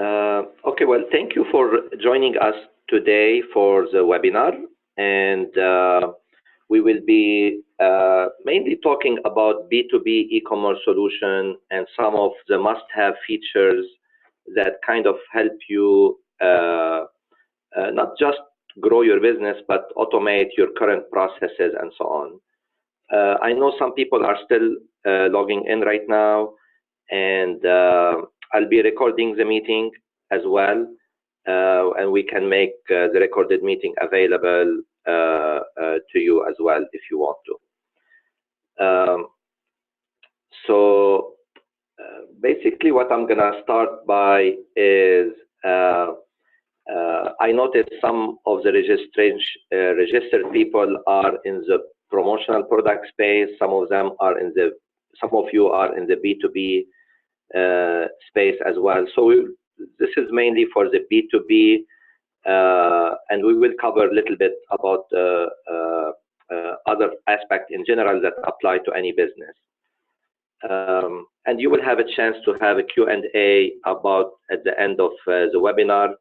Okay, well, thank you for joining us today for the webinar. And we will be mainly talking about B2B e-commerce solution and some of the must-have features that kind of help you not just grow your business, but automate your current processes and so on. I know some people are still logging in right now, and I'll be recording the meeting as well, and we can make the recorded meeting available to you as well if you want to. So basically what I'm gonna start by is I noticed some of the registered people are in the promotional product space. Some of you are in the B2B space as well. So this is mainly for the B2B, and we will cover a little bit about other aspects in general that apply to any business. And you will have a chance to have a Q&A about at the end of the webinar.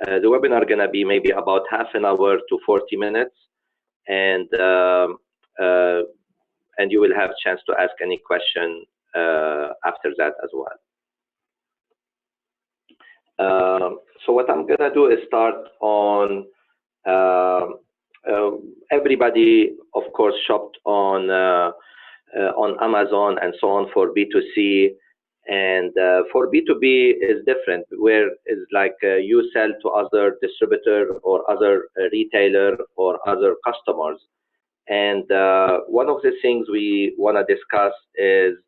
The webinar is going to be maybe about half an hour to 40 minutes, and you will have a chance to ask any question after that as well. So what I'm going to do is start on everybody, of course, shopped on Amazon and so on for B2C, and for B2B is different, where it's like you sell to other distributor or other retailer or other customers. And one of the things we want to discuss is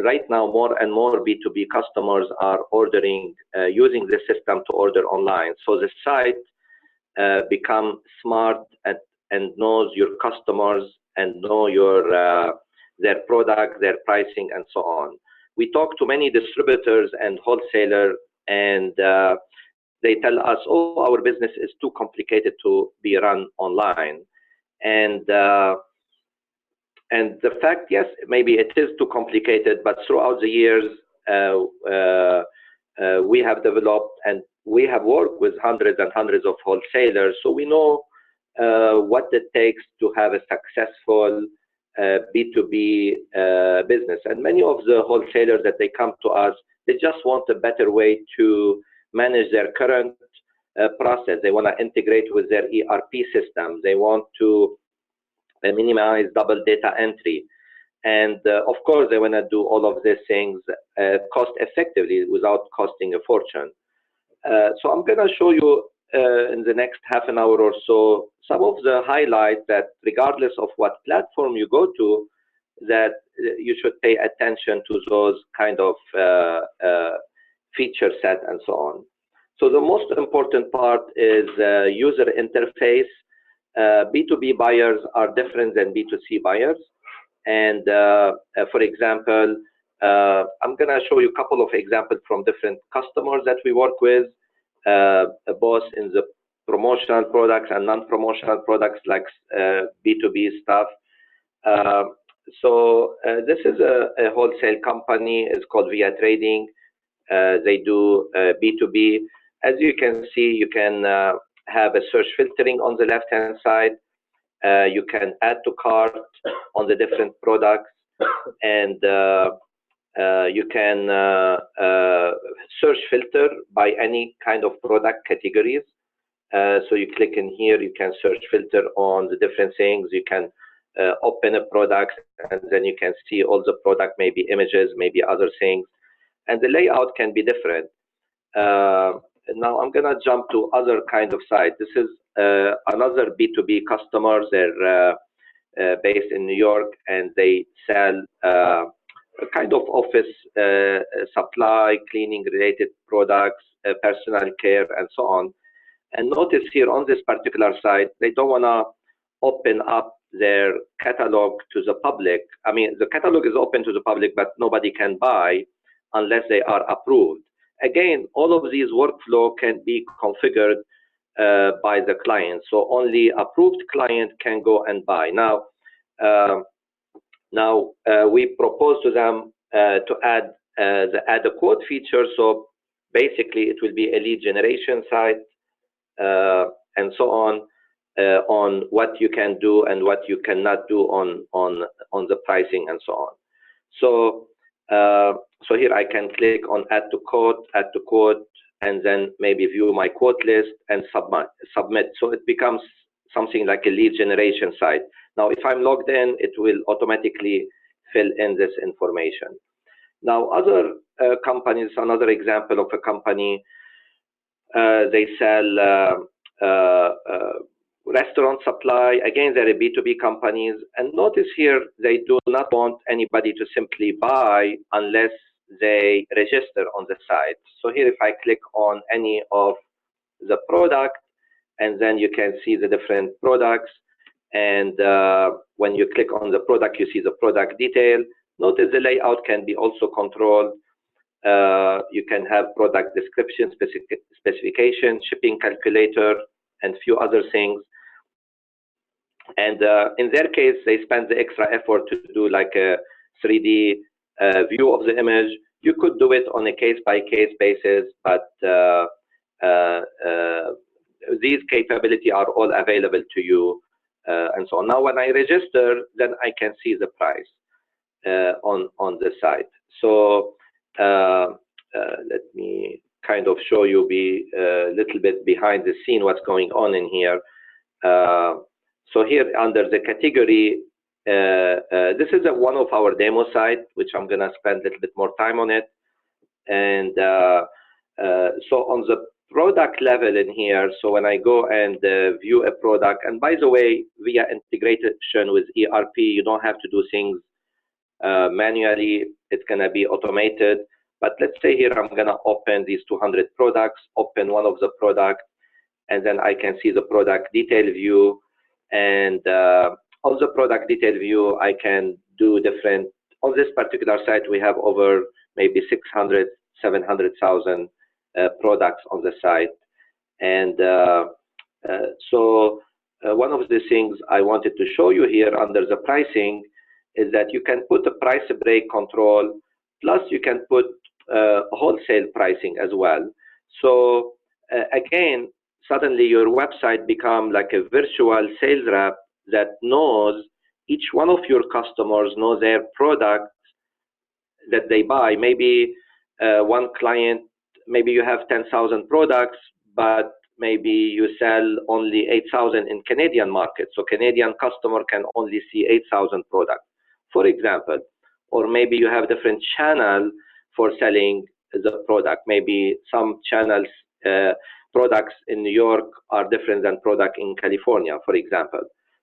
right now more and more B2B customers are ordering using the system to order online. So the site become smart and knows your customers and know your their product, their pricing, and so on. We talk to many distributors and wholesalers, and they tell us, oh, our business is too complicated to be run online. And the fact, yes, maybe it is too complicated, but throughout the years, we have developed and we have worked with hundreds and hundreds of wholesalers, so we know what it takes to have a successful B2B business. And many of the wholesalers that they come to us, they just want a better way to manage their current process. They want to integrate with their ERP system. They want to minimize double data entry. And of course, they want to do all of these things cost effectively without costing a fortune. So I'm going to show you in the next half an hour or so some of the highlights that regardless of what platform you go to, that you should pay attention to those kind of feature set and so on. So the most important part is user interface. B2B buyers are different than B2C buyers. And for example, I'm going to show you a couple of examples from different customers that we work with, both in the promotional products and non-promotional products like B2B stuff. So this is a wholesale company. It's called Via Trading. They do B2B. As you can see, you can have a search filtering on the left-hand side. You can add to cart on the different products, and you can search filter by any kind of product categories. So you click in here, you can search filter on the different things. You can open a product, and then you can see all the product, maybe images, maybe other things. And the layout can be different. Now I'm gonna jump to other kind of site. This is another B2B customer. They're based in New York, and they sell a kind of office supply, cleaning related products, personal care, and so on. And notice here on this particular site, they don't want to open up their catalog to the public. I mean, the catalog is open to the public, but nobody can buy unless they are approved. Again, all of these workflow can be configured by the client. So only approved client can go and buy. Now we propose to them to add the add a quote feature. So basically, it will be a lead generation site and so on what you can do and what you cannot do on the pricing and so on. So so here I can click on add to quote, and then maybe view my quote list and submit. So it becomes something like a lead generation site. Now, if I'm logged in, it will automatically fill in this information. Now, other companies, another example of a company, they sell restaurant supply. Again, they're B2B companies. And notice here, they do not want anybody to simply buy unless they register on the site. So here, if I click on any of the product, and then you can see the different products. And when you click on the product, you see the product detail. Notice the layout can be also controlled. You can have product description, specification, shipping calculator, and few other things. And in their case, they spend the extra effort to do like a 3D view of the image. You could do it on a case-by-case basis, but these capabilities are all available to you, and so on. Now, when I register, then I can see the price on the site. So let me kind of show you a little bit behind the scene what's going on in here. So here under the category, this is one of our demo sites, which I'm going to spend a little bit more time on it. And so on the product level in here, so when I go and view a product, and by the way, via integration with ERP, you don't have to do things manually. It's going to be automated. But let's say here I'm going to open these 200 products, open one of the products, and then I can see the product detail view. And on the product detail view, I can do different. On this particular site, we have over maybe 600, 700,000 products on the site. And so one of the things I wanted to show you here under the pricing is that you can put a price break control, plus you can put wholesale pricing as well. So again, suddenly your website becomes like a virtual sales rep that knows each one of your customers, knows their products that they buy. Maybe one client, maybe you have 10,000 products, but maybe you sell only 8,000 in Canadian market. So Canadian customer can only see 8,000 products, for example. Or maybe you have different channel for selling the product. Maybe some channels, products in New York are different than product in California, for example.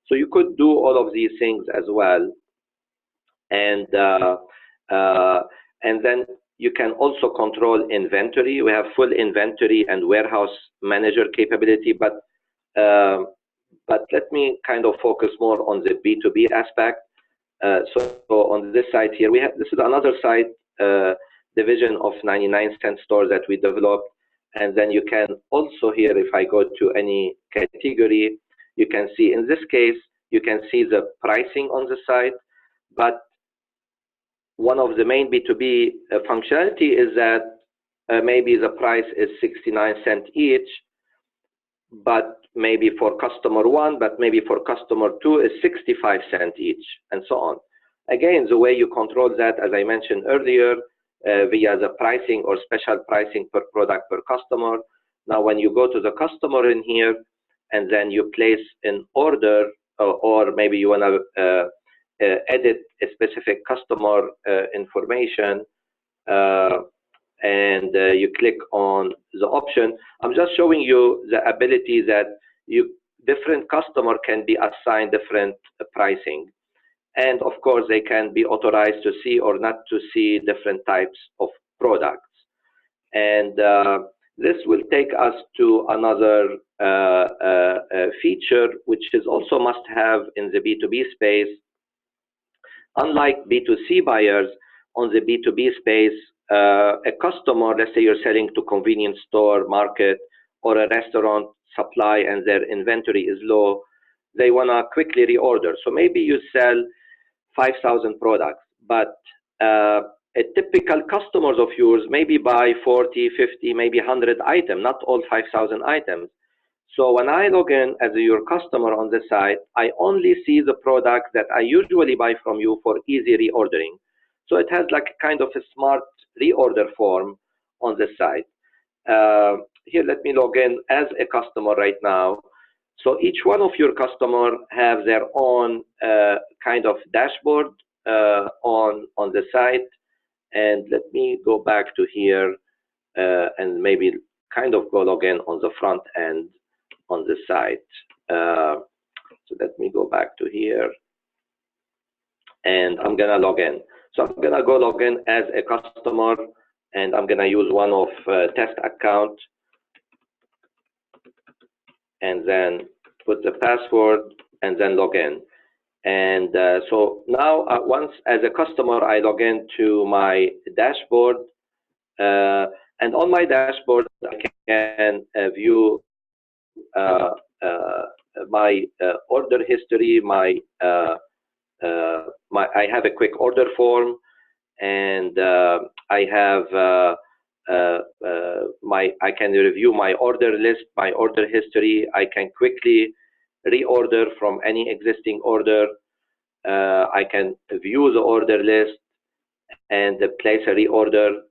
So you could do all of these things as well. And then you can also control inventory. We have full inventory and warehouse manager capability, but let me kind of focus more on the B2B aspect. So on this site here, this is another site, division of 99-cent store that we developed. And then you can also here, if I go to any category, you can see in this case, you can see the pricing on the site. But one of the main B2B functionality is that maybe the price is 69 cents each, but maybe for customer one, but maybe for customer two is 65 cents each, and so on. Again, the way you control that, as I mentioned earlier, via the pricing or special pricing per product per customer. Now, when you go to the customer in here, and then you place an order, or maybe you want to edit a specific customer information, and you click on the option. I'm just showing you the ability that different customer can be assigned different pricing. And of course, they can be authorized to see or not to see different types of products. And this will take us to another feature, which is also must-have in the B2B space. Unlike B2C buyers, on the B2B space, a customer, let's say you're selling to convenience store, market, or a restaurant supply, and their inventory is low, they want to quickly reorder. So maybe you sell 5,000 products, but a a typical customers of yours maybe buy 40, 50, maybe 100 items, not all 5,000 items. So when I log in as your customer on the site, I only see the products that I usually buy from you for easy reordering. So it has like a kind of a smart reorder form on the site. Here, let me log in as a customer right now. So each one of your customers have their own kind of dashboard on the site. And let me go back to here and maybe kind of go log in on the front end on the site. So let me go back to here, and I'm gonna log in. So I'm gonna go log in as a customer, and I'm gonna use one of test account, and then put the password, and then log in. And so now, once as a customer, I log into my dashboard, and on my dashboard, I can view my order history, I have a quick order form, and I have I can review my order list, my order history. I can quickly reorder from any existing order. I can view the order list and place a reorder.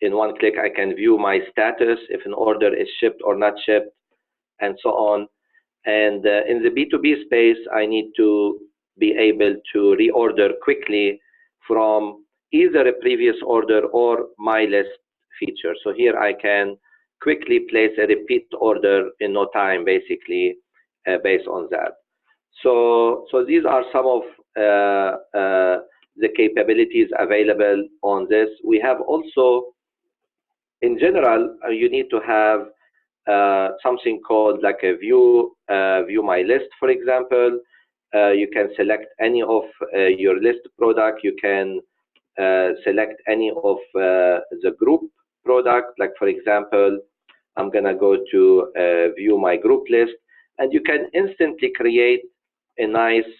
In one click, I can view my status, if an order is shipped or not shipped, and so on. And in the B2B space, I need to be able to reorder quickly from either a previous order or my list feature. So here I can quickly place a repeat order in no time, basically, based on that. So these are some of the capabilities available on this. We have also, in general, you need to have something called like a view my list, for example. You can select any of your list product. You can select any of the group product. Like, for example, I'm gonna go to view my group list, and you can instantly create a nice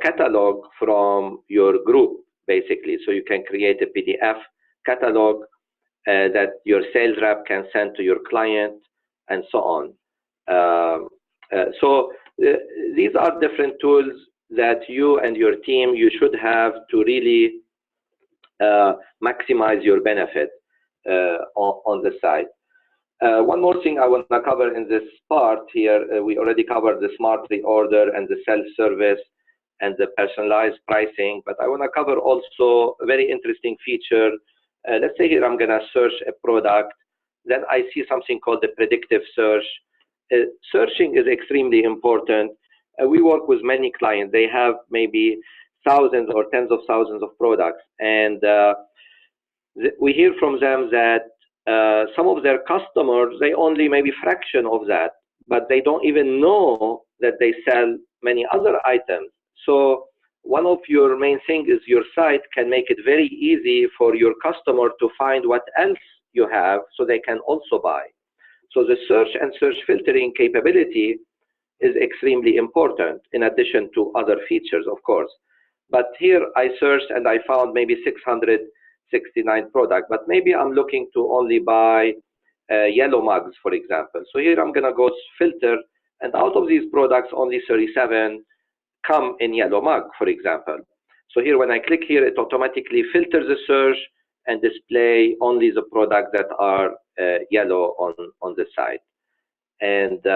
catalog from your group, basically. So you can create a PDF catalog that your sales rep can send to your client, and so on. These are different tools that you and your team, you should have to really maximize your benefit on the site. One more thing I want to cover in this part here, we already covered the smart reorder and the self-service and the personalized pricing, but I want to cover also a very interesting feature. Let's say here I'm going to search a product, then I see something called the predictive search. Searching is extremely important. We work with many clients. They have maybe thousands or tens of thousands of products, and we hear from them that some of their customers, they only maybe fraction of that, but they don't even know that they sell many other items. So one of your main things is your site can make it very easy for your customer to find what else you have so they can also buy. So the search and search filtering capability is extremely important, in addition to other features, of course. But here I searched and I found maybe 669 products, but maybe I'm looking to only buy yellow mugs, for example. So here I'm gonna go filter, and out of these products, only 37 come in yellow mug, for example. So here, when I click here, it automatically filters the search and display only the products that are yellow on the site. And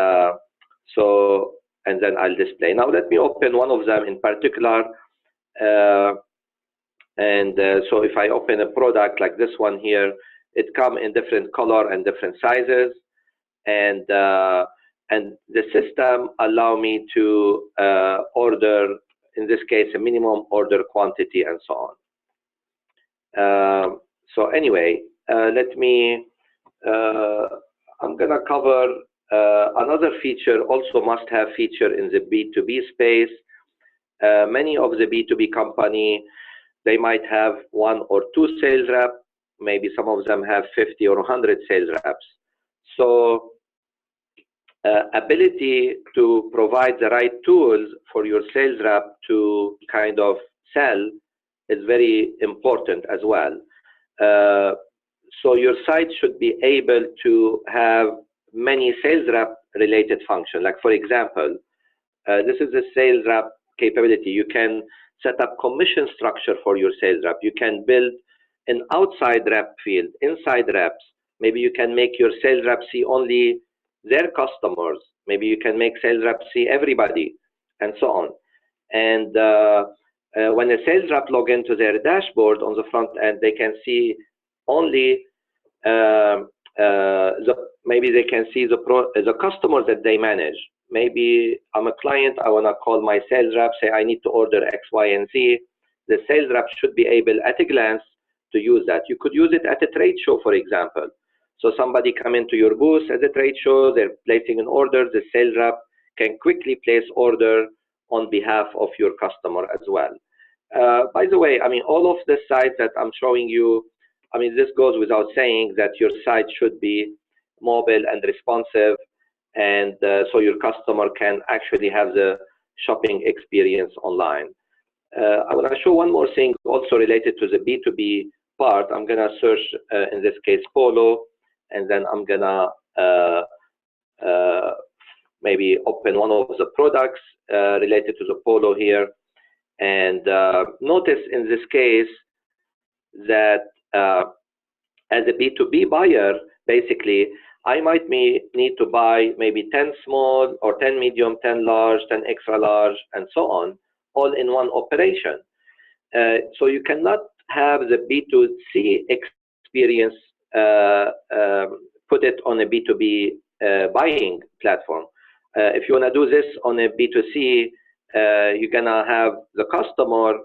and then I'll display. Now let me open one of them in particular. So if I open a product like this one here, it comes in different color and different sizes, and the system allow me to order, in this case, a minimum order quantity and so on. So anyway, let me, I'm gonna cover another feature, also must-have feature in the B2B space. Many of the B2B company, they might have 1 or 2 sales reps. Maybe some of them have 50 or 100 sales reps. So ability to provide the right tools for your sales rep to kind of sell is very important as well. So your site should be able to have many sales rep related functions. Like for example, this is a sales rep capability. You can set up commission structure for your sales rep. You can build an outside rep field, inside reps. Maybe you can make your sales rep see only their customers. Maybe you can make sales reps see everybody, and so on. And when a sales rep log into their dashboard on the front end, they can see only maybe they can see the customers that they manage. Maybe I'm a client, I want to call my sales rep, say I need to order X, Y, and Z. The sales rep should be able at a glance to use that. You could use it at a trade show, for example. So somebody come into your booth at the trade show, they're placing an order, the sales rep can quickly place order on behalf of your customer as well. By the way, I mean, all of the sites that I'm showing you, I mean, this goes without saying that your site should be mobile and responsive, and so your customer can actually have the shopping experience online. I want to show one more thing also related to the B2B part. I'm going to search, in this case, Polo, and then I'm going to maybe open one of the products related to the Polo here. And notice in this case that as a B2B buyer, basically, I might need to buy maybe 10 small or 10 medium, 10 large, 10 extra large, and so on, all in one operation. So you cannot have the B2C experience put it on a B2B buying platform. If you want to do this on a B2C, you're going to have the customer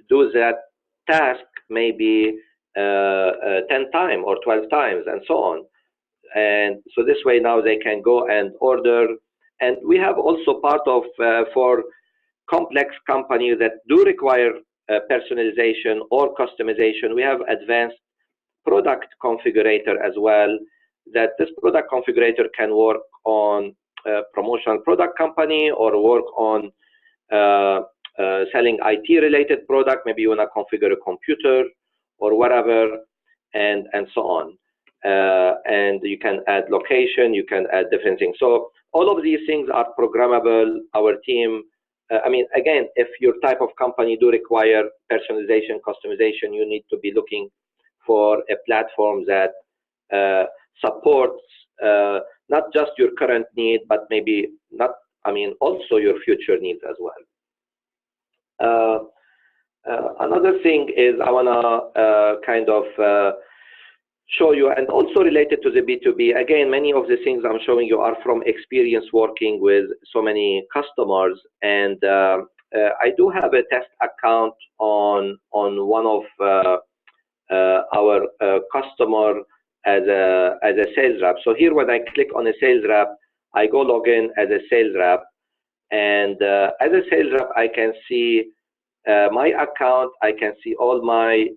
do that task maybe 10 times or 12 times and so on. And so this way now they can go and order. And we have also part of, for complex companies that do require personalization or customization, we have advanced product configurator as well, that this product configurator can work on promotional product company or work on selling IT related product. Maybe you want to configure a computer or whatever, and so on. And you can add location, you can add different things. So all of these things are programmable. Our team, I mean, again, if your type of company do require personalization, customization, you need to be looking for a platform that supports not just your current need, but maybe not, I mean, also your future needs as well. Another thing is I want to kind of show you, and also related to the B2B, again, many of the things I'm showing you are from experience working with so many customers, and I do have a test account on one of our customer as a sales rep. So here when I click on a sales rep, I go log in as a sales rep, and as a sales rep I can see my account, I can see all my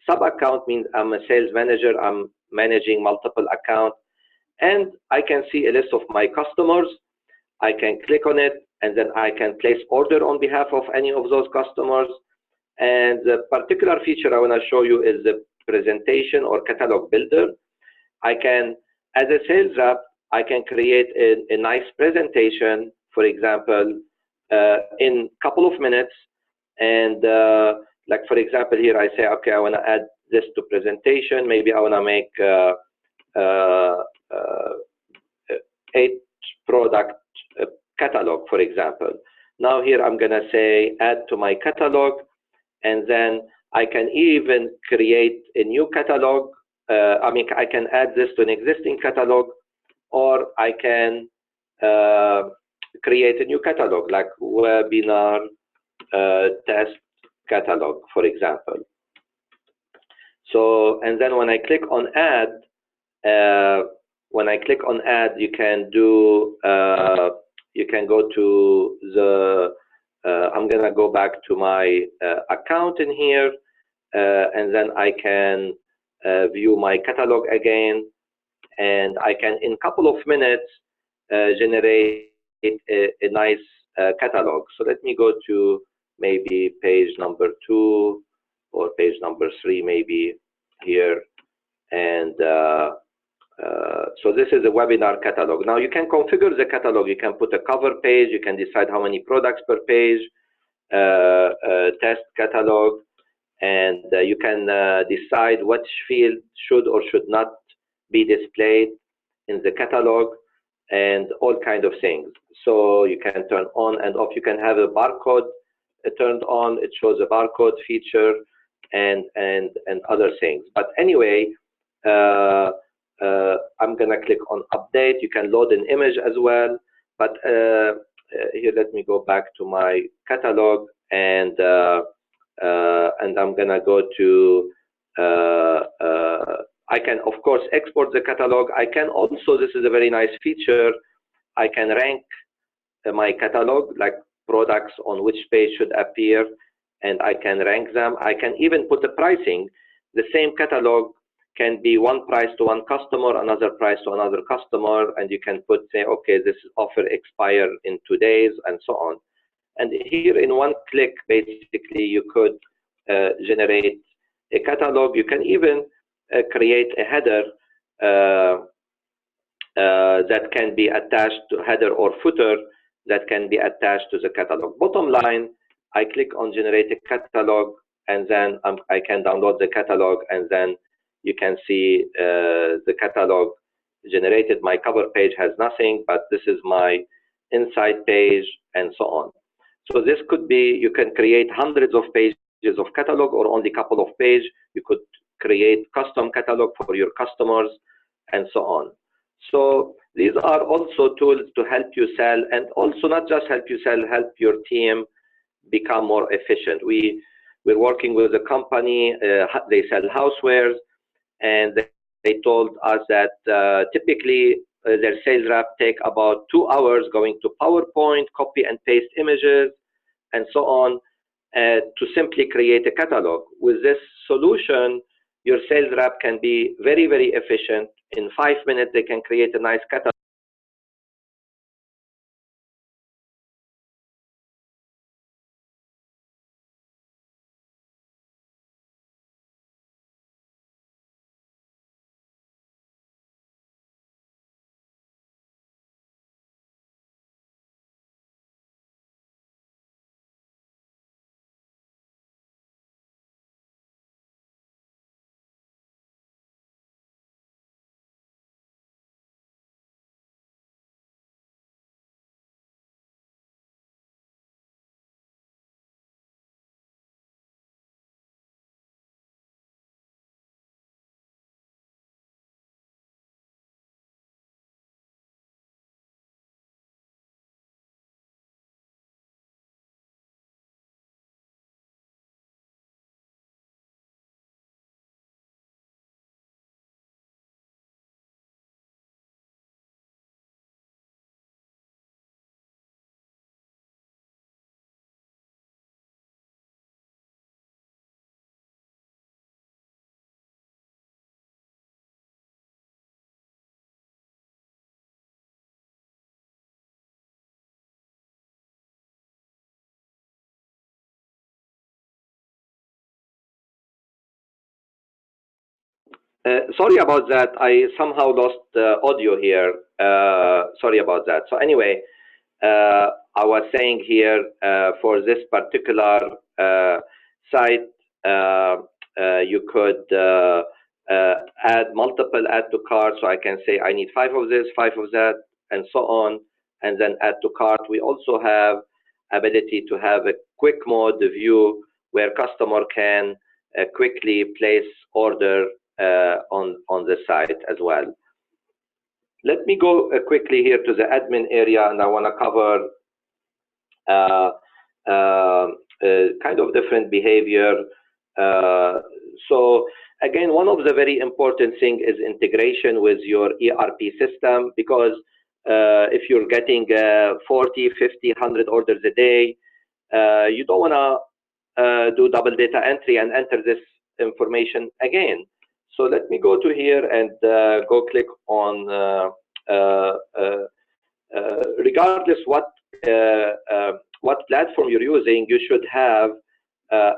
sub-account, means I'm a sales manager, I'm managing multiple accounts, and I can see a list of my customers. I can click on it, and then I can place order on behalf of any of those customers. And the particular feature I want to show you is the presentation or catalog builder. I can, as a sales rep, I can create a nice presentation, for example, in a couple of minutes. And like for example, here I say, okay, I want to add this to presentation. Maybe I want to make 8 product catalog, for example. Now here I'm going to say add to my catalog, and then I can even create a new catalog. I mean, I can add this to an existing catalog, or I can create a new catalog, like webinar test catalog, for example. So, and then when I click on add, you can do, you can go to the, I'm gonna go back to my account in here, and then I can view my catalog again, and I can, in a couple of minutes, generate a nice catalog. So let me go to maybe page number 2, or page number 3 maybe here. And so this is a webinar catalog. Now you can configure the catalog. You can put a cover page. You can decide how many products per page, test catalog, and you can decide which field should or should not be displayed in the catalog, and all kind of things. So you can turn on and off. You can have a barcode turned on. It shows a barcode feature and other things. But anyway, I'm gonna click on update. You can load an image as well. But here, let me go back to my catalog, and I'm gonna go to I can, of course, export the catalog. I can also, this is a very nice feature, I can rank my catalog, like products on which page should appear, and I can rank them. I can even put the pricing. The same catalog can be one price to one customer, another price to another customer, and you can put, say, okay, this offer expire in 2 days, and so on. And here in one click, basically, you could generate a catalog. You can even create a header that can be attached to header or footer that can be attached to the catalog. Bottom line, I click on generate a catalog, and then I can download the catalog, and then you can see the catalog generated. My cover page has nothing, but this is my inside page, and so on. So this could be, you can create hundreds of pages of catalog, or only a couple of pages. You could create custom catalog for your customers, and so on. So these are also tools to help you sell, and also not just help you sell, help your team become more efficient. We're working with a company, they sell housewares, and they told us that typically their sales rep take about 2 hours going to PowerPoint, copy and paste images, and so on, to simply create a catalog. With this solution, your sales rep can be very, very efficient. In 5 minutes, they can create a nice catalog. Sorry about that. I somehow lost audio here. Sorry about that. So anyway, I was saying here, for this particular site, you could add multiple add to cart. So I can say I need 5 of this, 5 of that, and so on, and then add to cart. We also have ability to have a quick mode view where customer can quickly place order on the site as well. Let me go quickly here to the admin area, and I want to cover kind of different behavior. So again, one of the very important thing is integration with your ERP system, because if you're getting 40, 50, 100 orders a day, you don't want to do double data entry and enter this information again. So let me go to here and go click on, regardless what platform you're using, you should have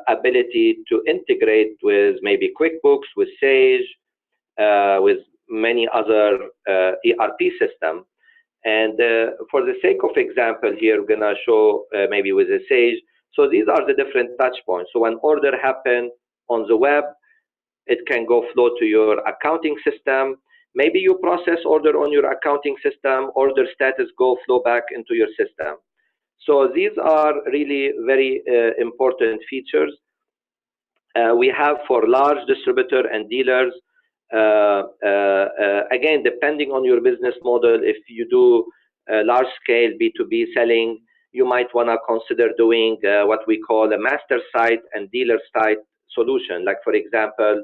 ability to integrate with maybe QuickBooks, with Sage, with many other ERP systems. And for the sake of example here, we're gonna show maybe with the Sage. So these are the different touch points. So when order happen on the web, it can go flow to your accounting system. Maybe you process order on your accounting system, order status go flow back into your system. So these are really very important features. We have for large distributor and dealers, again, depending on your business model, if you do large scale B2B selling, you might want to consider doing what we call a master site and dealer site solution. Like for example,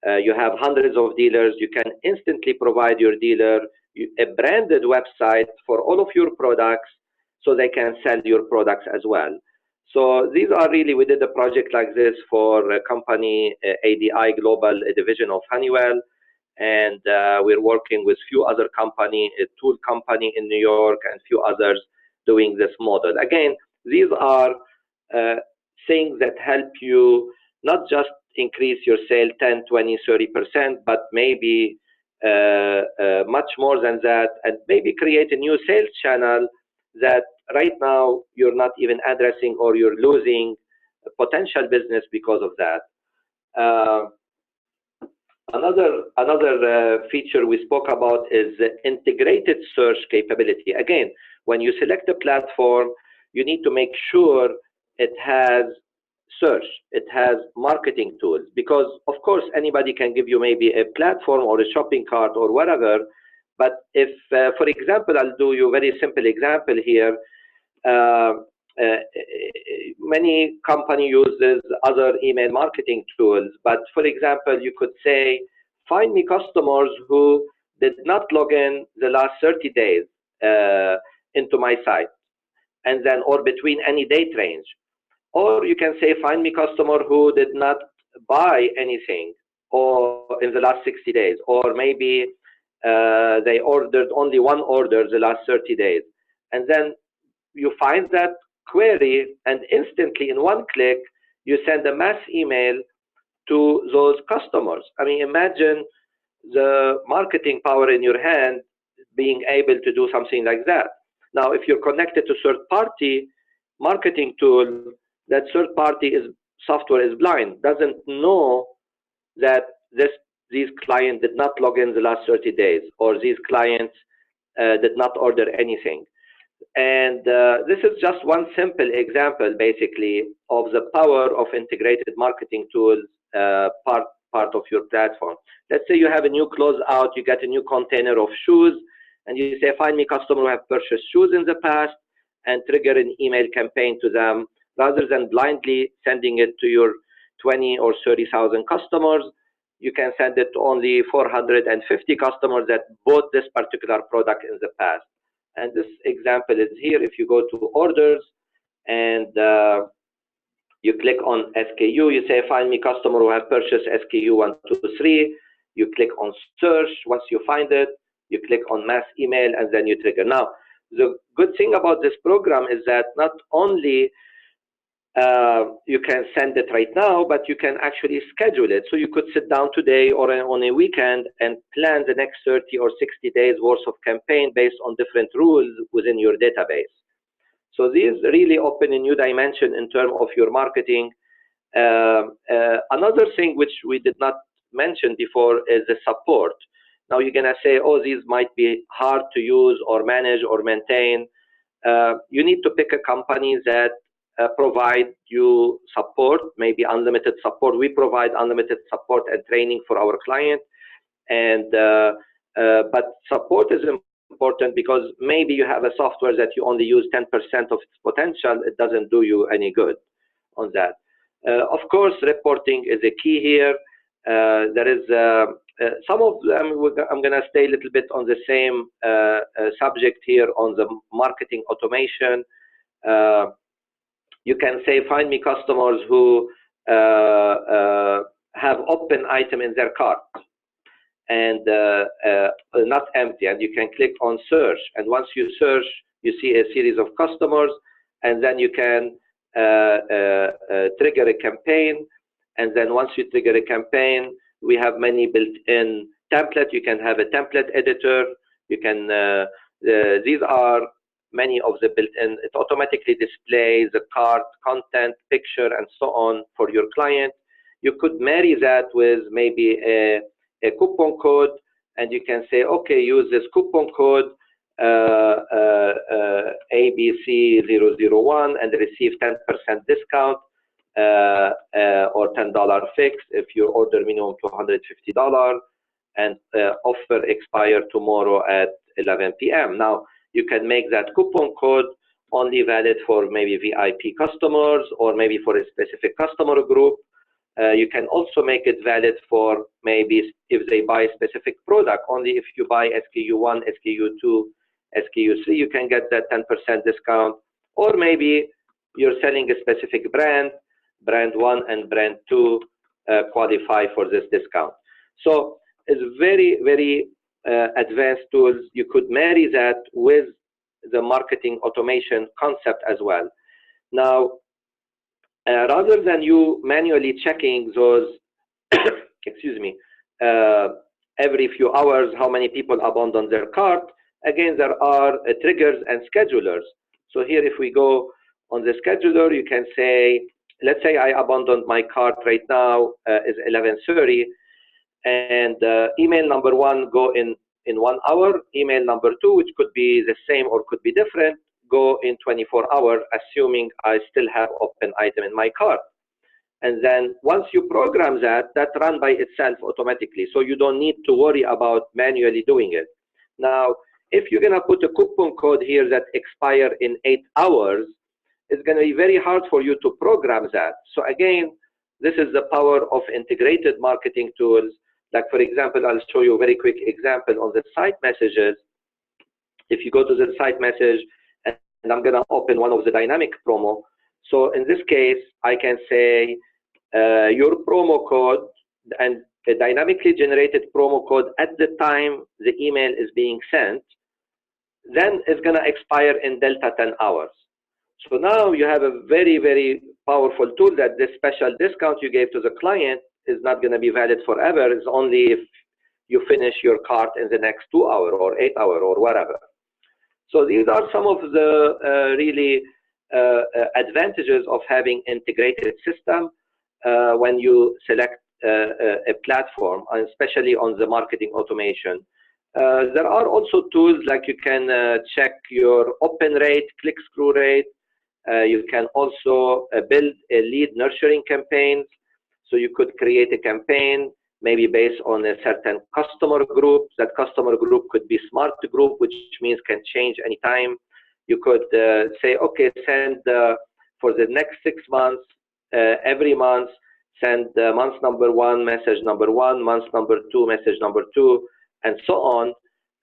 you have hundreds of dealers, you can instantly provide your dealer a branded website for all of your products so they can sell your products as well. So these are really, we did a project like this for a company, ADI Global, a division of Honeywell, and we're working with few other company, a tool company in New York and few others doing this model. Again, these are things that help you not just increase your sale 10, 20, 30%, but maybe much more than that, and maybe create a new sales channel that right now you're not even addressing, or you're losing potential business because of that. Another feature we spoke about is the integrated search capability. Again, when you select a platform, you need to make sure it has search, it has marketing tools, because of course anybody can give you maybe a platform or a shopping cart or whatever. But if, for example, I'll do you a very simple example here. Many company uses other email marketing tools, but for example, you could say, find me customers who did not log in the last 30 days into my site, and then, or between any date range. Or you can say, find me customer who did not buy anything or in the last 60 days, or maybe they ordered only one order the last 30 days. And then you find that query, and instantly in one click, you send a mass email to those customers. I mean, imagine the marketing power in your hand being able to do something like that. Now, if you're connected to third-party marketing tool, that third-party software is blind, doesn't know that these clients did not log in the last 30 days, or these clients did not order anything. And this is just one simple example, basically, of the power of integrated marketing tools, part of your platform. Let's say you have a new closeout, you get a new container of shoes, and you say, find me customer who have purchased shoes in the past, and trigger an email campaign to them, rather than blindly sending it to your 20 or 30,000 customers. You can send it to only 450 customers that bought this particular product in the past. And this example is here. If you go to orders and you click on SKU, you say, find me customer who have purchased SKU 123. You click on search. Once you find it, you click on mass email, and then you trigger. Now, the good thing about this program is that not only you can send it right now, but you can actually schedule it. So you could sit down today or on a weekend and plan the next 30 or 60 days worth of campaign based on different rules within your database. So these really open a new dimension in terms of your marketing. Another thing which we did not mention before is the support. Now you're gonna say, oh, these might be hard to use or manage or maintain. You need to pick a company that provide you support, maybe unlimited support. We provide unlimited support and training for our client, and but support is important, because maybe you have a software that you only use 10% of its potential. It doesn't do you any good on that. Of course, reporting is a key here. There is some of them. I'm going to stay a little bit on the same subject here on the marketing automation. You can say, find me customers who have open item in their cart and not empty, and you can click on search. And once you search, you see a series of customers, and then you can trigger a campaign, and then once you trigger a campaign, we have many built-in templates. You can have a template editor. You can these are many of the built-in. It automatically displays the cart, content, picture, and so on for your client. You could marry that with maybe a coupon code, and you can say, okay, use this coupon code ABC001 and receive 10% discount or $10 fix if your order minimum $250, and offer expire tomorrow at 11 p.m. Now, you can make that coupon code only valid for maybe VIP customers or maybe for a specific customer group. You can also make it valid for maybe if they buy a specific product. Only if you buy SKU1, SKU2, SKU3, you can get that 10% discount. Or maybe you're selling a specific brand, brand 1 and brand 2 qualify for this discount. So it's very, very advanced tools. You could marry that with the marketing automation concept as well. Now, rather than you manually checking those, excuse me, every few hours, how many people abandon their cart, again, there are triggers and schedulers. So here, if we go on the scheduler, you can say, let's say I abandoned my cart right now is 11:30, and email number 1 go in 1 hour, email number 2, which could be the same or could be different, go in 24 hours, assuming I still have open item in my cart. And then once you program that, that runs by itself automatically. So you don't need to worry about manually doing it. Now, if you're gonna put a coupon code here that expire in 8 hours, it's gonna be very hard for you to program that. So again, this is the power of integrated marketing tools. Like for example, I'll show you a very quick example on the site messages. If you go to the site message, and I'm gonna open one of the dynamic promo. So in this case, I can say your promo code, and a dynamically generated promo code at the time the email is being sent, then it's gonna expire in delta 10 hours. So now you have a very, very powerful tool that this special discount you gave to the client is not gonna be valid forever. It's only if you finish your cart in the next 2 hours or 8 hours or whatever. So these are some of the really advantages of having integrated system when you select a platform, especially on the marketing automation. There are also tools like you can check your open rate, click-through rate. You can also build a lead nurturing campaign. So you could create a campaign maybe based on a certain customer group. That customer group could be smart group, which means can change anytime. You could say, okay, send for the next 6 months, every month, send month number 1, message number 1, month number 2, message number 2, and so on.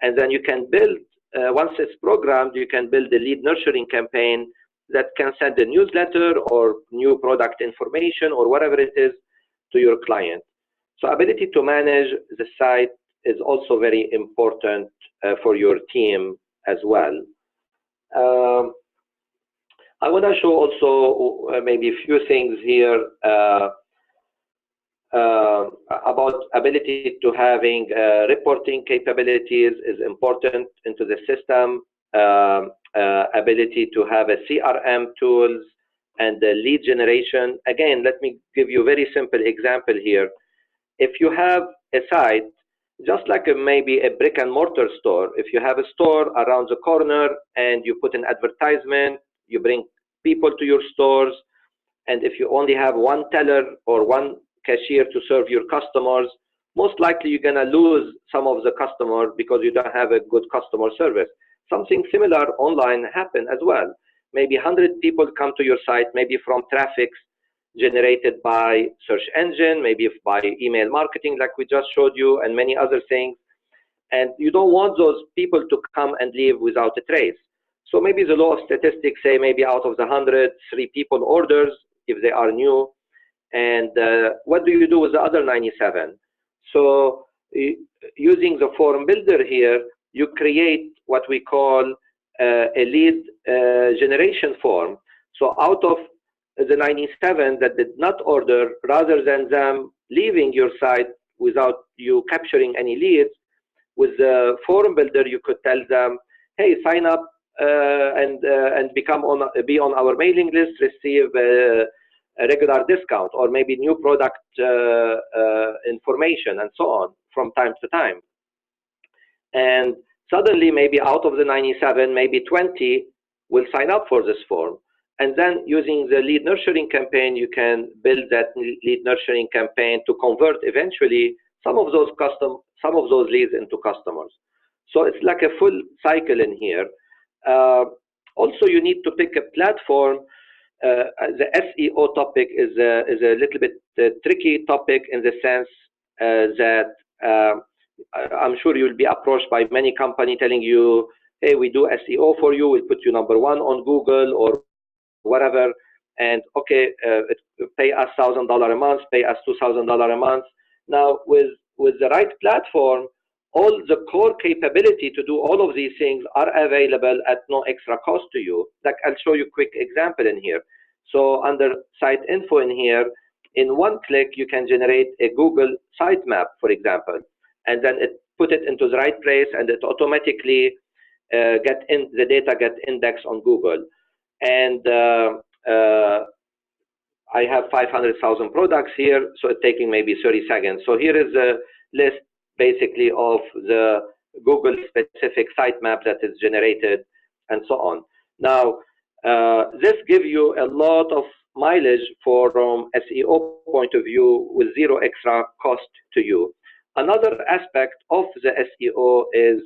And then you can build, once it's programmed, you can build a lead nurturing campaign that can send a newsletter or new product information or whatever it is to your client. So ability to manage the site is also very important for your team as well. I want to show also maybe a few things here about ability to having reporting capabilities is important into the system. Ability to have a CRM tools and the lead generation. Again, let me give you a very simple example here. If you have a site, just like maybe a brick and mortar store, if you have a store around the corner and you put an advertisement, you bring people to your stores, and if you only have one teller or one cashier to serve your customers, most likely you're gonna lose some of the customers because you don't have a good customer service. Something similar online happen as well. Maybe 100 people come to your site, maybe from traffic generated by search engine, maybe by email marketing like we just showed you, and many other things. And you don't want those people to come and leave without a trace. So maybe the law of statistics say maybe out of the 100, 3 people orders if they are new. And what do you do with the other 97? So using the form builder here, you create what we call a lead generation form. So out of the 97 that did not order, rather than them leaving your site without you capturing any leads, with the form builder, you could tell them, hey, sign up and be on our mailing list, receive a regular discount, or maybe new product information, and so on from time to time. And suddenly, maybe out of the 97, maybe 20 will sign up for this form. And then using the lead nurturing campaign, you can build that lead nurturing campaign to convert eventually some of those leads into customers. So it's like a full cycle in here. Also, you need to pick a platform. The SEO topic is a little bit tricky topic in the sense that I'm sure you'll be approached by many companies telling you, hey, we do SEO for you, we'll put you #1 on Google or whatever, and okay, pay us $1,000 a month, pay us $2,000 a month. Now, with the right platform, all the core capability to do all of these things are available at no extra cost to you. Like, I'll show you a quick example in here. So under site info in here, in one click, you can generate a Google sitemap, for example, and then put it into the right place, and it automatically the data gets indexed on Google. And I have 500,000 products here, so it's taking maybe 30 seconds. So here is a list basically of the Google specific sitemap that is generated and so on. Now, this gives you a lot of mileage from SEO point of view with zero extra cost to you. Another aspect of the SEO is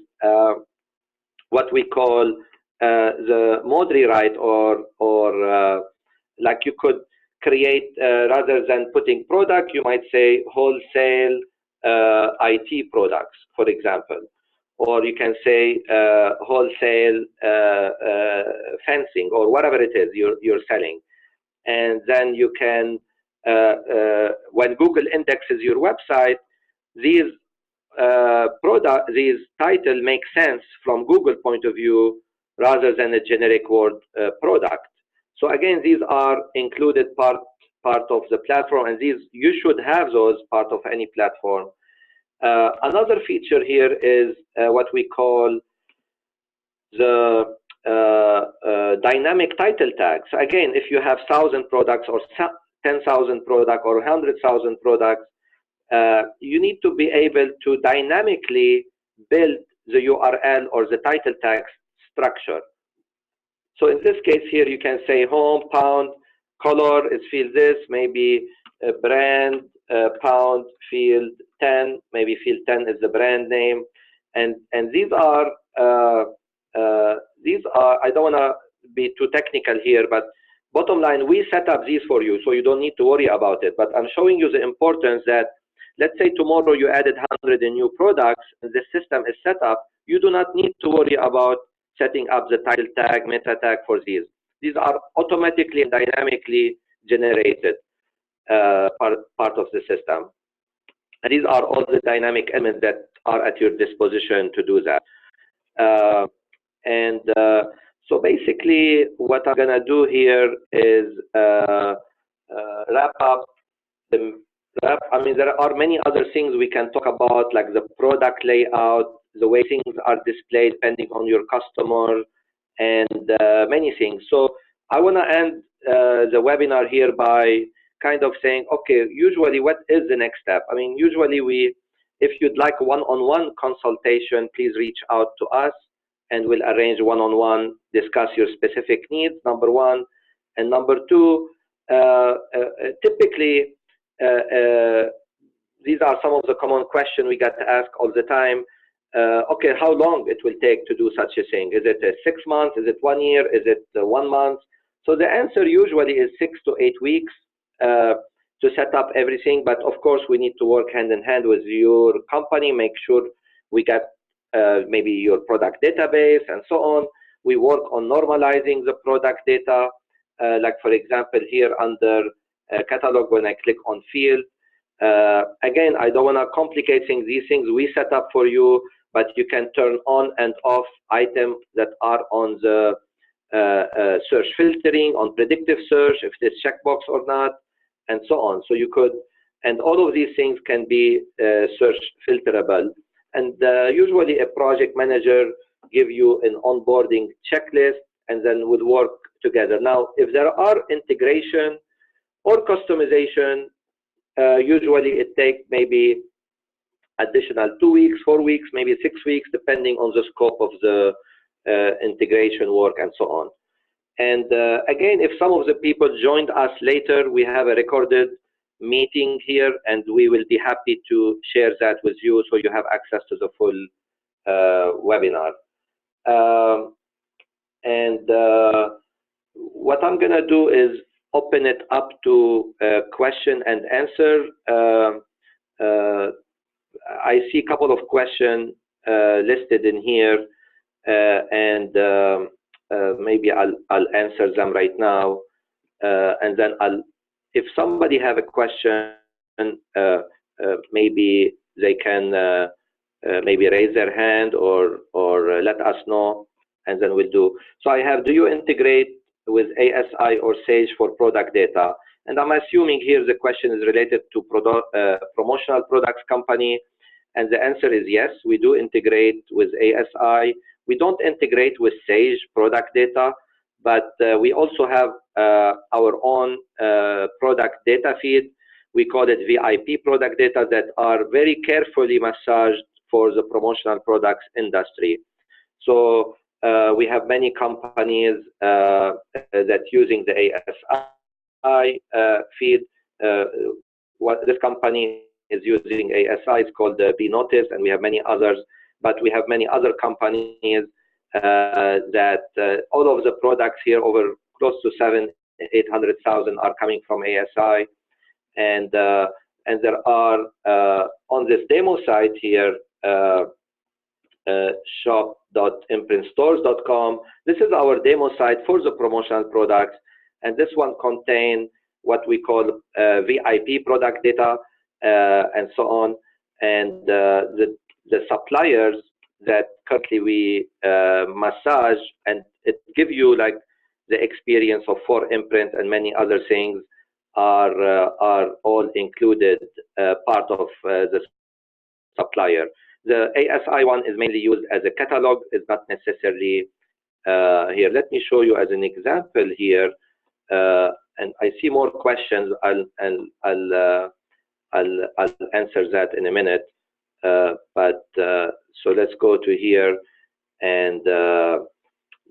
what we call the mode rewrite, or like you could create, rather than putting product, you might say wholesale IT products, for example, or you can say wholesale fencing, or whatever it is you're selling. And then you can, when Google indexes your website, these these titles make sense from Google point of view rather than a generic word product. So again, these are included part of the platform, and these you should have those part of any platform. Another feature here is what we call the dynamic title tags. So again, if you have 1,000 products or 10,000 products or 100,000 products, you need to be able to dynamically build the URL or the title tag structure. So in this case here, you can say home, pound, color is field this, maybe brand, pound, field 10, maybe field 10 is the brand name. And these are, I don't want to be too technical here, but bottom line, we set up these for you, so you don't need to worry about it. But I'm showing you the importance that, let's say tomorrow you added 100 new products, and the system is set up, you do not need to worry about setting up the title tag, meta tag for these. These are automatically and dynamically generated part of the system. And these are all the dynamic elements that are at your disposition to do that. So basically, what I'm going to do here is wrap up I mean, there are many other things we can talk about, like the product layout, the way things are displayed depending on your customer, and many things. So I want to end the webinar here by kind of saying, okay, usually what is the next step? I mean, usually if you'd like one-on-one consultation, please reach out to us and we'll arrange one-on-one, discuss your specific needs, number one. And number two, typically, these are some of the common questions we get asked all the time. Okay, how long it will take to do such a thing? Is it 6 months? Is it 1 year? Is it 1 month? So the answer usually is 6 to 8 weeks to set up everything. But of course, we need to work hand in hand with your company, make sure we get maybe your product database and so on. We work on normalizing the product data. Like for example, here under catalog, when I click on field, again, I don't want to complicate things. These things we set up for you, but you can turn on and off items that are on the search filtering, on predictive search, if it is checkbox or not, and so on. So you could, and all of these things can be search filterable. And usually a project manager give you an onboarding checklist, and then would work together. Now, if there are integration or customization, usually it takes maybe additional 2 weeks, 4 weeks, maybe 6 weeks, depending on the scope of the integration work and so on. And again, if some of the people joined us later, we have a recorded meeting here, and we will be happy to share that with you so you have access to the full webinar. What I'm going to do is open it up to question and answer. I see a couple of questions listed in here, and maybe I'll answer them right now, and then if somebody have a question, maybe they can maybe raise their hand or let us know, and then we'll do. So I have, do you integrate with ASI or Sage for product data? And I'm assuming here the question is related to promotional products company, and the answer is yes, we do integrate with ASI. We don't integrate with Sage product data, but we also have our own product data feed. We call it VIP product data that are very carefully massaged for the promotional products industry. So we have many companies that using the ASI feed. What this company is using ASI is called the B Notice, and we have many others. But we have many other companies that all of the products here, over close to 700,000-800,000, are coming from ASI, and there are on this demo site here, shop.imprintstores.com. This is our demo site for the promotional products, and this one contains what we call VIP product data and so on, and the suppliers that currently we massage, and it gives you like the experience of 4imprint and many other things are all included part of the supplier. The ASI one is mainly used as a catalog, is not necessarily here. Let me show you as an example here, and I see more questions. I'll answer that in a minute. So let's go to here, and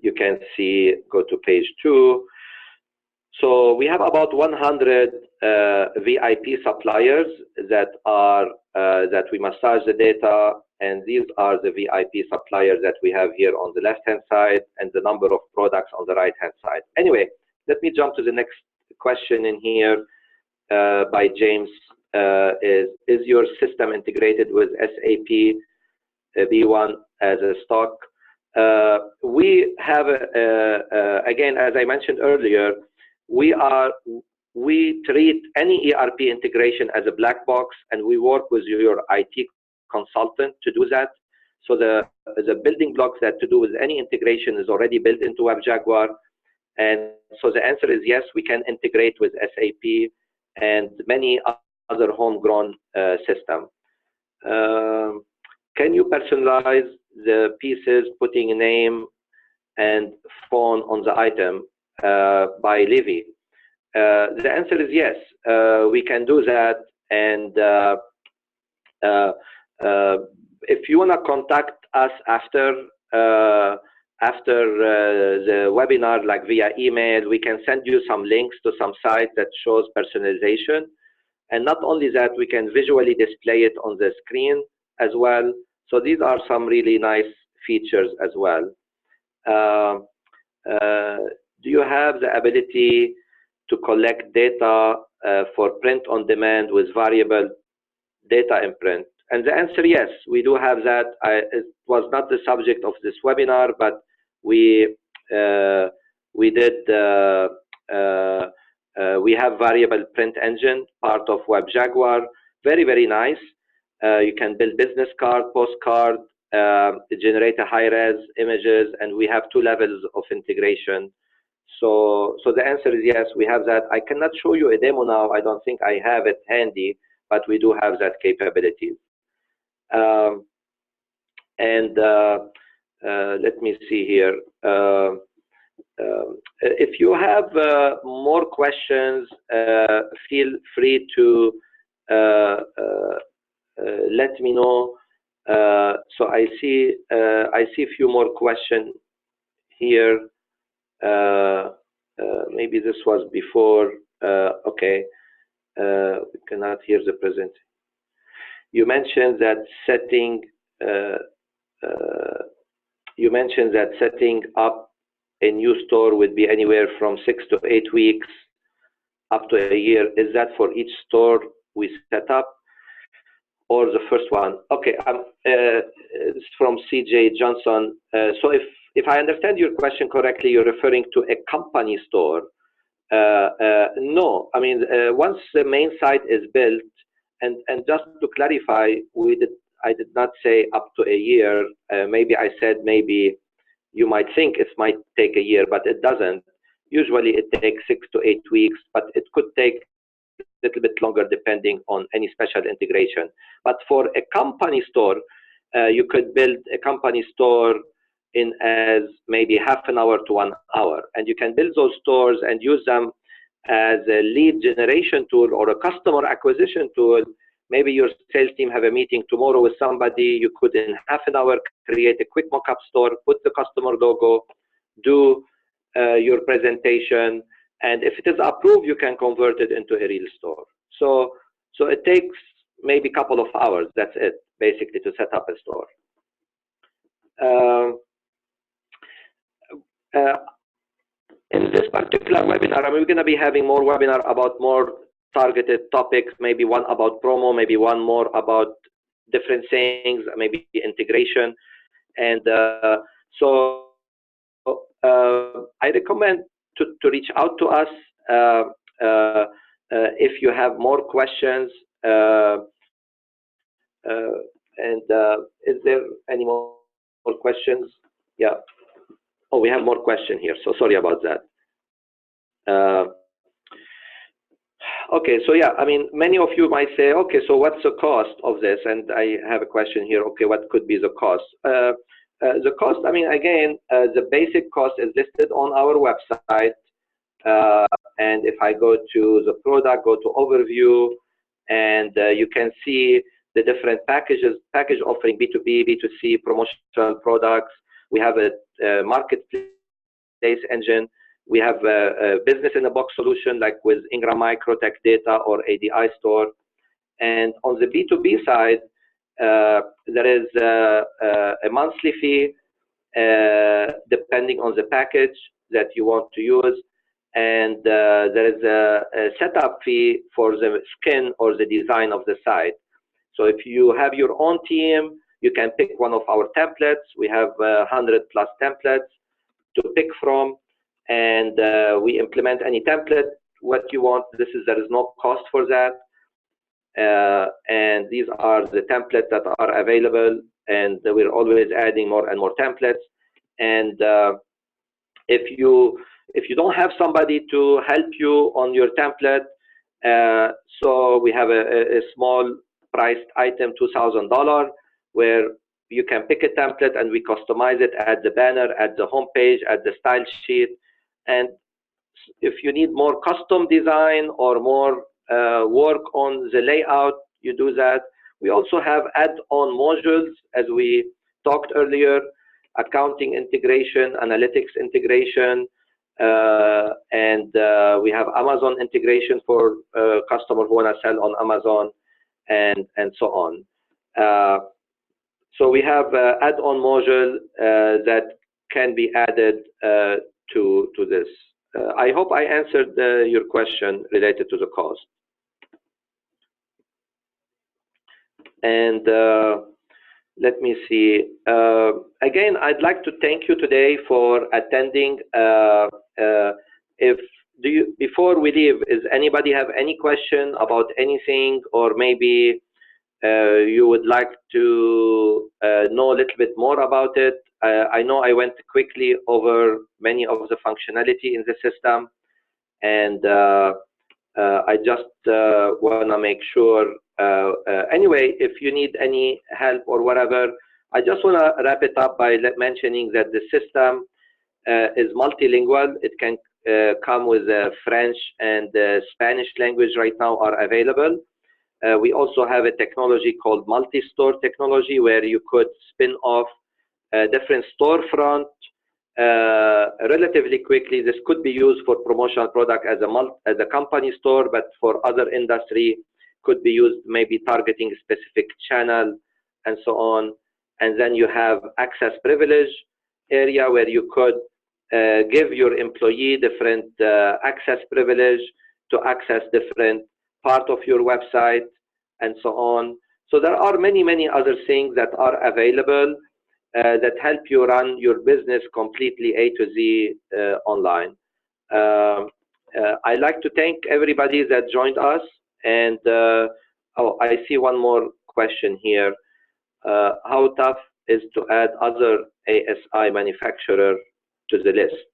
you can see, go to page 2. So we have about 100 VIP suppliers that are that we massage the data, and these are the VIP suppliers that we have here on the left-hand side, and the number of products on the right-hand side. Anyway, let me jump to the next question in here by James. Is your system integrated with SAP B1 as a stock? We have, again, as I mentioned earlier, we treat any ERP integration as a black box, and we work with your IT consultant to do that. So the building blocks that to do with any integration is already built into WebJaguar, and so the answer is yes, we can integrate with SAP and many other homegrown system. Can you personalize the pieces, putting a name and phone on the item by Livy? The answer is yes, we can do that. And if you want to contact us after the webinar, like via email, we can send you some links to some sites that shows personalization. And not only that, we can visually display it on the screen as well. So these are some really nice features as well. Do you have the ability to collect data for print on demand with variable data imprint? And the answer, yes, we do have that. It was not the subject of this webinar, but we did. We have variable print engine, part of WebJaguar. Very, very nice. You can build business card, postcard, generate a high-res images, and we have 2 levels of integration. So the answer is yes, we have that. I cannot show you a demo now. I don't think I have it handy, but we do have that capability. Let me see here. If you have more questions, feel free to let me know. So I see a few more questions here. Maybe this was before. Okay, we cannot hear the present. You mentioned that setting up a new store would be anywhere from 6 to 8 weeks up to a year. Is that for each store we set up, or the first one? Okay, it's from CJ Johnson. So if I understand your question correctly, you're referring to a company store. No, I mean, once the main site is built, and just to clarify, I did not say up to a year. Maybe I said maybe you might think it might take a year, but it doesn't. Usually it takes 6 to 8 weeks, but it could take a little bit longer depending on any special integration. But for a company store, you could build a company store in as maybe half an hour to 1 hour, and you can build those stores and use them as a lead generation tool or a customer acquisition tool. Maybe your sales team have a meeting tomorrow with somebody. You could, in half an hour, create a quick mock-up store, put the customer logo, do your presentation, and if it is approved, you can convert it into a real store. So it takes maybe a couple of hours. That's it, basically, to set up a store. In this particular webinar, we're going to be having more webinar about more targeted topics, maybe one about promo, maybe one more about different things, maybe integration. And so I recommend to reach out to us if you have more questions. Is there any more questions? Yeah. Oh, we have more questions here, so sorry about that. Okay, so yeah, I mean, many of you might say, okay, so what's the cost of this? And I have a question here, okay, what could be the cost? The cost, I mean, again, the basic cost is listed on our website. And if I go to the product, go to overview, and you can see the different package offering B2B, B2C, promotional products. We have a marketplace engine. We have a business in a box solution like with Ingram Micro, Tech Data, or ADI Store. And on the B2B side, there is a monthly fee depending on the package that you want to use. And there is a setup fee for the skin or the design of the site. So if you have your own team, you can pick one of our templates. We have 100+ templates to pick from, and we implement any template what you want. There is no cost for that, and these are the templates that are available, and we're always adding more and more templates. And if you don't have somebody to help you on your template, so we have a small priced item, $2,000, where you can pick a template and we customize it, add the banner, add the home page, add the style sheet. And if you need more custom design or more work on the layout, you do that. We also have add-on modules, as we talked earlier, accounting integration, analytics integration, and we have Amazon integration for customers who want to sell on Amazon, and so on. So we have add-on module that can be added to this. I hope I answered your question related to the cost. And let me see. Again, I'd like to thank you today for attending. Before we leave, does anybody have any question about anything, or maybe you would like to know a little bit more about it. I know I went quickly over many of the functionality in the system, and I just want to make sure. Anyway, if you need any help or whatever, I just want to wrap it up by mentioning that the system is multilingual. It can come with French and Spanish language right now are available. We also have a technology called multi-store technology, where you could spin off different storefront relatively quickly. This could be used for promotional product as a company store, but for other industry could be used maybe targeting specific channel and so on. And then you have access privilege area, where you could give your employee different access privilege to access different part of your website and so on. So there are many other things that are available that help you run your business completely A to Z online. I'd like to thank everybody that joined us. And oh, I see one more question here. How tough is to add other ASI manufacturer to the list?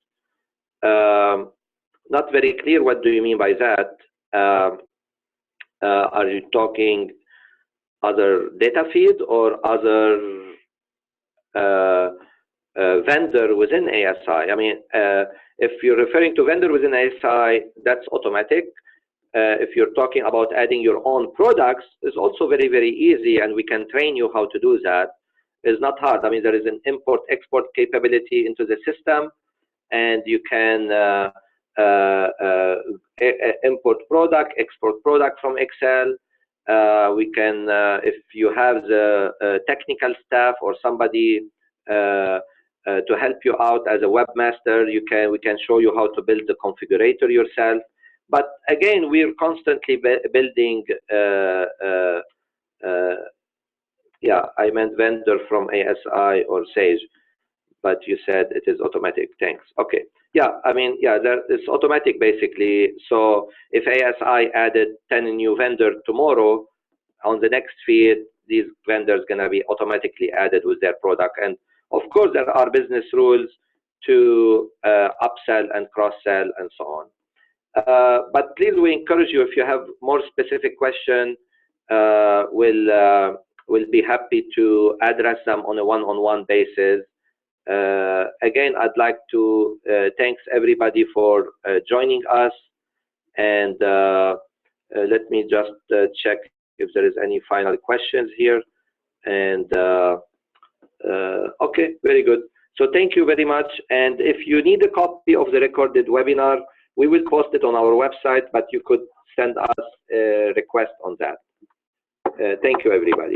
Not very clear. What do you mean by that? Are you talking other data feed or other vendor within ASI? I mean, if you're referring to vendor within ASI, that's automatic. If you're talking about adding your own products, it's also very easy, and we can train you how to do that. It's not hard. I mean, there is an import-export capability into the system, and you can import product, export product from Excel. We can, if you have the technical staff or somebody to help you out as a webmaster, we can show you how to build the configurator yourself. But again, we're constantly building. Yeah, I meant vendor from ASI or Sage, but you said it is automatic. Thanks. Okay. Yeah, I mean, yeah, it's automatic basically. So if ASI added 10 new vendor tomorrow, on the next feed, these vendors gonna be automatically added with their product. And of course, there are business rules to upsell and cross-sell and so on. But please, we encourage you, if you have more specific questions, we'll be happy to address them on a one-on-one basis. Again, I'd like to thanks everybody for joining us. And let me just check if there is any final questions here. And okay, very good. So thank you very much. And if you need a copy of the recorded webinar, we will post it on our website, but you could send us a request on that. Thank you, everybody.